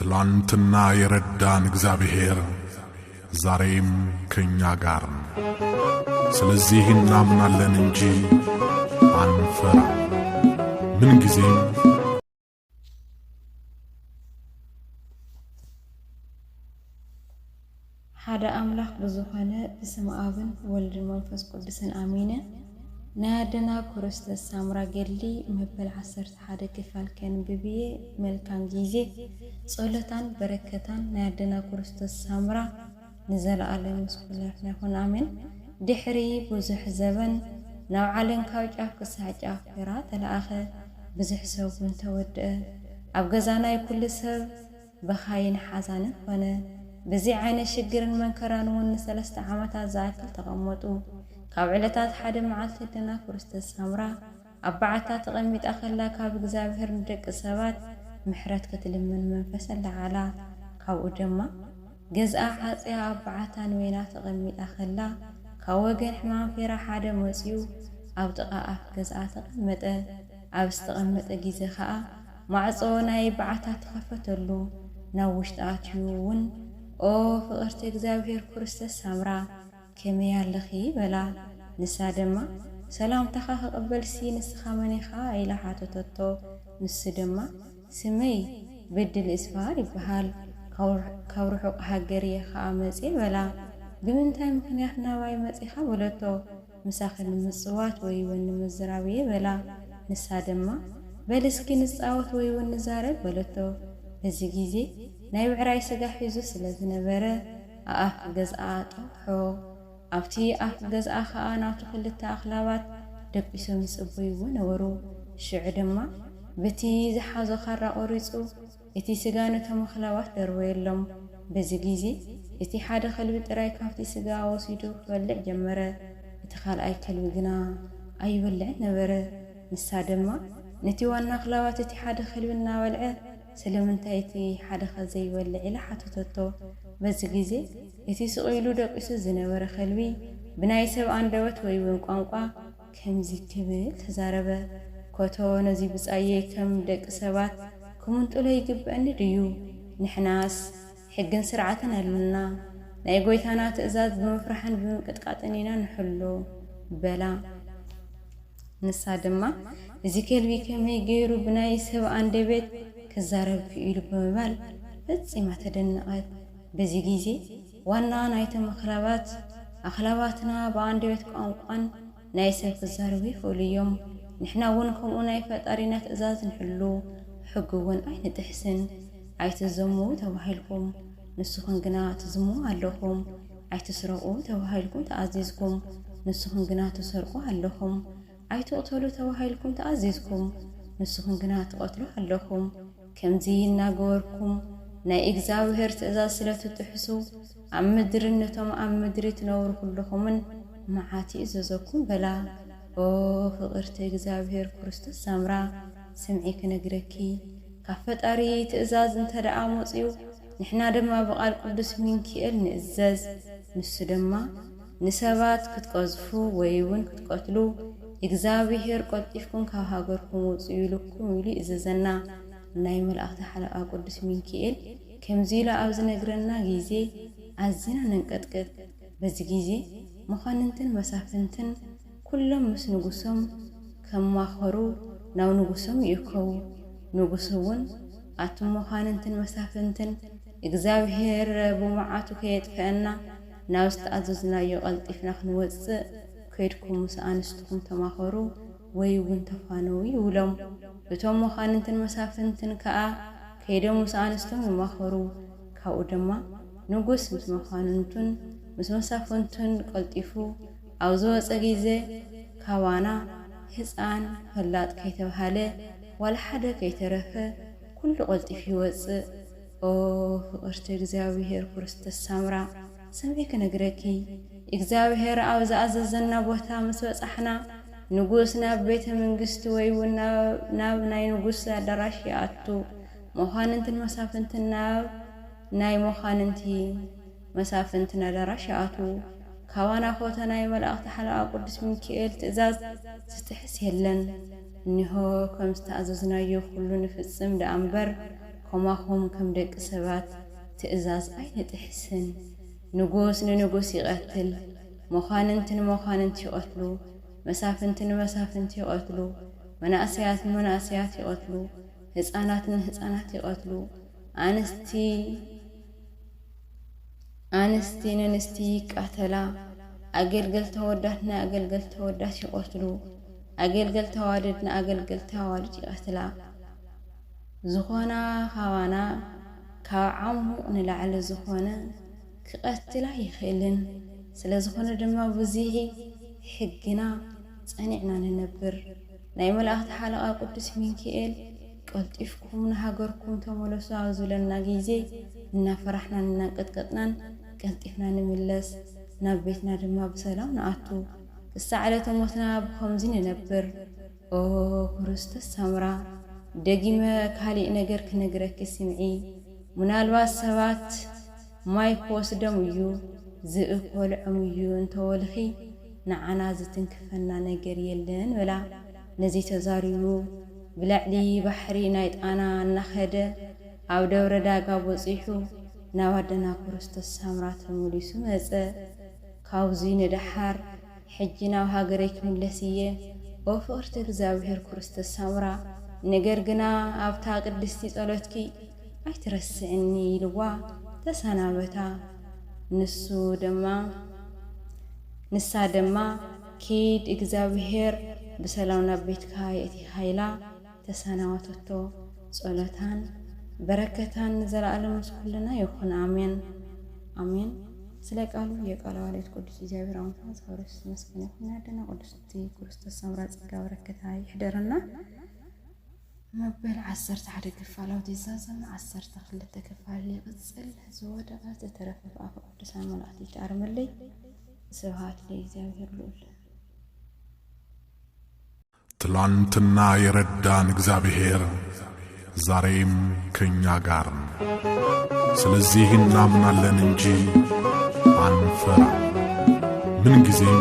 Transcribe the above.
ትላንትና የረዳን እግዚአብሔር ዛሬም ከኛ ጋር ነው። ስለዚህ እናምናለን እንጂ አንፈራም። ምን ጊዜም ሓደ አምላክ ብዙኾነ በስመ አብን ወልድን መንፈስ ቅዱስን አሜን። ናያደና ክርስቶስ ሳምራ ገሊ መበል 11 ክፋል ከንብብዬ መልካም ጊዜ ጸሎታን በረከታን ናያደና ክርስቶስ ሳምራ ንዘለዓለም ምስኩላትና ይኹን አሜን። ድሕሪ ብዙሕ ዘበን ናብ ዓለም ካብ ጫፍ ክሳዕ ጫፍ ፍራ ተለኣኸ ብዙሕ ሰብ እውን ተወድአ ኣብ ገዛናይ ኩሉ ሰብ በኻይን ሓዛንን ኾነ በዚ ዓይነት ሽግርን መንከራን እውን ንሰለስተ ዓመታት ዝኣክል ተቐመጡ። ካብ ዕለታት ሓደ መዓልቲ ኣደና ክርስቶስ ሳምራ ኣብ በዓታ ተቐሚጣ ኸላ ካብ እግዚኣብሔር ንደቂ ሰባት ምሕረት ክትልምን መንፈስ ኣለዓላ። ካብኡ ድማ ገዝኣ ሓፂያ ኣብ በዓታ ንወይና ተቐሚጣ ኸላ ካብ ወገን ሕማም ፌራ ሓደ መፂኡ ኣብ ጥቓ ኣፍ ገዝኣ ተቐመጠ። ኣብ ዝተቐመጠ ግዜ ኸዓ ማዕጾ ናይ በዓታ ተኸፈተሉ። ናብ ውሽጢ ኣትዩ እውን ኦ ፍቕርቲ እግዚአብሔር ክርስቶስ ሳምራ ከመይ ኣለኺ በላ። ንሳ ድማ ሰላምታኻ ክቕበልሲ ንስኻ መን ኢኻ ኢላ ሓተተቶ። ንሱ ድማ ስመይ በድል እስፋር ይበሃል ካብ ርሑቕ ሃገር እየ ኸዓ መፂ በላ። ብምንታይ ምክንያት ናባይ መፂኻ በለቶ። ምሳኺ ንምፅዋት ወይ እውን ንምዝራብ እየ በላ። ንሳ ድማ በል እስኪ ንፃወት ወይ እውን ንዛረብ በለቶ። በዚ ግዜ ናይ ብዕራይ ስጋ ሒዙ ስለ ዝነበረ ኣፍ ገዝኣ ጠውሖ። ኣብቲ ኣፍ ገዝኣ ኸዓ ናብቲ ክልተ ኣኽላባት ደቂሶም ይጽበይዎ ነበሩ። ሽዑ ድማ በቲ ዝሓዞ ካራ ቆሪጹ እቲ ስጋ ነቶም ኣኽላባት ደርበየሎም። በዚ ግዜ እቲ ሓደ ከልቢ ጥራይ ካብቲ ስጋ ወሲዱ ክበልዕ ጀመረ። እቲ ካልኣይ ከልቢ ግና ኣይበልዕን ነበረ። ንሳ ድማ ነቲ ዋና ኣኽላባት እቲ ሓደ ከልቢ እናበልዐ ስለምንታይ እቲ ሓደ ዘይበልዕ ኢላ ሓተተቶ። በዚ ግዜ እቲ ስቑኢሉ ደቂሱ ዝነበረ ከልቢ ብናይ ሰብ አንደበት ወይ እውን ቋንቋ ከምዚ ክብል ተዛረበ። ኮቶ ነዚ ብፃየይ ከም ደቂ ሰባት ክምንጥሎ ይግብአኒ ድዩ? ንሕናስ ሕግን ስርዓትን ኣለና። ናይ ጎይታና ትእዛዝ ብምፍራሕን ብምቅጥቃጥን ኢና ንሕሎ በላ። ንሳ ድማ እዚ ከልቢ ከመይ ገይሩ ብናይ ሰብ አንደበት ክዛረብ ክኢሉ ብምባል ፈፂማ ተደነቐት። በዚ ግዜ ዋና ናይቶም ኣኽላባትና ብኣንደበት ቋንቋን ናይ ሰብ ክዛረቡ ይኽእሉ እዮም። ንሕና እውን ከምኡ ናይ ፈጣሪና ትእዛዝ ንሕሉ፣ ሕጊ እውን ኣይንጥሕስን። ኣይትዘምዉ ተባሂልኩም ንስኹም ግና ትዝምዉ ኣለኹም። ኣይትስረቁ ተባሂልኩም ተኣዚዝኩም ንስኹም ግና ትሰርቁ ኣለኹም። ኣይትቕተሉ ተባሂልኩም ተኣዚዝኩም ንስኹም ግና ትቐትሉ ኣለኹም። ከምዚ እናገበርኩም ናይ እግዚኣብሔር ትእዛዝ ስለ ትጥሕሱ ኣብ ምድሪ ነቶም ኣብ ምድሪ ትነብሩ ኩልኹምን መዓት ይእዘዘኩም በላ። ኦ ፍቕርቲ እግዚኣብሔር ክርስቶስ ሳምራ ስምዒ ክነግረኪ ካብ ፈጣሪ ትእዛዝ እንተደኣ መፂኡ ንሕና ድማ ብቓል ቅዱስ ሚካኤል ንእዘዝ። ንሱ ድማ ንሰባት ክትቀዝፉ ወይ እውን ክትቀትሉ እግዚአብሔር ቆጢፍኩም ካብ ሃገርኩም ውፅኡ ኢልኩም ኢሉ ይእዘዘና። ናይ መላእኽቲ ሓለቓ ቅዱስ ሚካኤል ከምዚ ኢሉ ኣብ ዝነግረና ግዜ ኣዝና ነንቀጥቅጥ። በዚ ግዜ መኳንንትን መሳፍንትን ኩሎም ምስ ንጉሶም ከማኸሩ ናብ ንጉሶም ይእከቡ። ንጉስ እውን ኣቶም መኳንንትን መሳፍንትን እግዚአብሔር ብመዓቱ ከየጥፍአና ናብ ዝተኣዘዝናዮ ቀልጢፍና ክንወፅእ ከይድኩም ምስ ኣንስትኩም ተማኸሩ ወይ እውን ተፋነው ይብሎም። እቶም መኳንንትን መሳፍንትን ከዓ ከይዶም ምስ ኣንስቶም ይማኸሩ። ካብኡ ድማ ንጉስ ምስ መኳንንቱን ምስ መሳፍንቱን ቀልጢፉ ኣብ ዝወፀ ግዜ ካባና ህፃን ፈላጥ ከይተባሃለ ዋላ ሓደ ከይተረፈ ኩሉ ቀልጢፉ ይወፅእ። ኦ ፍቕርቲ እግዚኣብሔር ክርስቶስ ሳምራ ሰምዒ ክነግረኪ እግዚአብሔር ኣብ ዝኣዘዘና ቦታ ምስ በፃሕና ንጉስ ናብ ቤተ መንግስቲ ወይ እውን ናብ ናይ ንጉስ ኣዳራሽ ይኣቱ። መኳንንትን መሳፍንትን ናብ ናይ መኳንንቲ መሳፍንትን ኣዳራሽ ይኣቱ። ካባና ኾተ ናይ መላእኽቲ ሓለቓ ቅዱስ ሚካኤል ትእዛዝ ዝጥሕስ የለን። እኒሆ ከም ዝተኣዘዝናዮ ኩሉ ንፍፅም ደኣ እምበር كماهم كم دق سبات تأزاز أين تحسن نجوس ننجوس يقتل مخاننتن يقتلوا مسافنتن يقتلوا مناسيات يقتلوا هزانات يقتلوا أنستي قتلا أجلجل تودات يقتلوا أجلجل تواددنا أجلجل توادد يقتلا زخونا خوانا كعمو نلعل زخونا كقتلا يخيلن سلا زخونا دما بزيه حقنا صنعنا ننبر ناي ملأخت حلقة قدس ميكائيل قلت إفكم نهاجركم تمولسوا عزولنا جيزي إنا فرحنا إنا قطقطنا قلت إفنا نملس نبيتنا دما بسلام نعطو الساعة موتنا بخمزين ننبر كرست السمرة دقيمة كالي نجر كنجرك سمعي منالوا السبات مايك وسدميو زئك والعميو انتولخي نعنا زتنكفنا نجر يلن ولا نزي تزاريو بلعلي بحري نايت أنا نخده أو دور داقا بوصيحو ناودنا كرست السمرة تموليسو مزا كاوزين دحار حجنا وهاجريك من لسيه وفرت እግዚአብሔር كرست السمرة نجرجنا أبتا قدستي صلوتكي أي ترسعني لوا تسنابتا نسا دما كيد እግዚአብሔር بسلامنا بيتك هايتي هايلا تسناوتتو صلوتان بركتان زلالم كلنا يكون آمين آمين سلك قالوا يقالوا عليه قدس እግዚአብሔር አምላክ ዛሬስ መስከነ ያደና ቅድስቲ ክርስቶስ ሰምራጽ ጋብረከታይ ይደረና መበል 10 ሓደ ክፋላው ተዛዘም 10 ክልተ ክፋል ይቅጽል ዘወደቀ ተተረፈ አፈ ቅዱስ አምላክ ይታርመልይ ስብሐት ለእግዚአብሔር ልዑል ትላንትና የረዳን እግዚአብሔር ዛሬም ከኛ ጋር ነው። ስለዚህ እናምናለን እንጂ አንፈራ ምን ጊዜም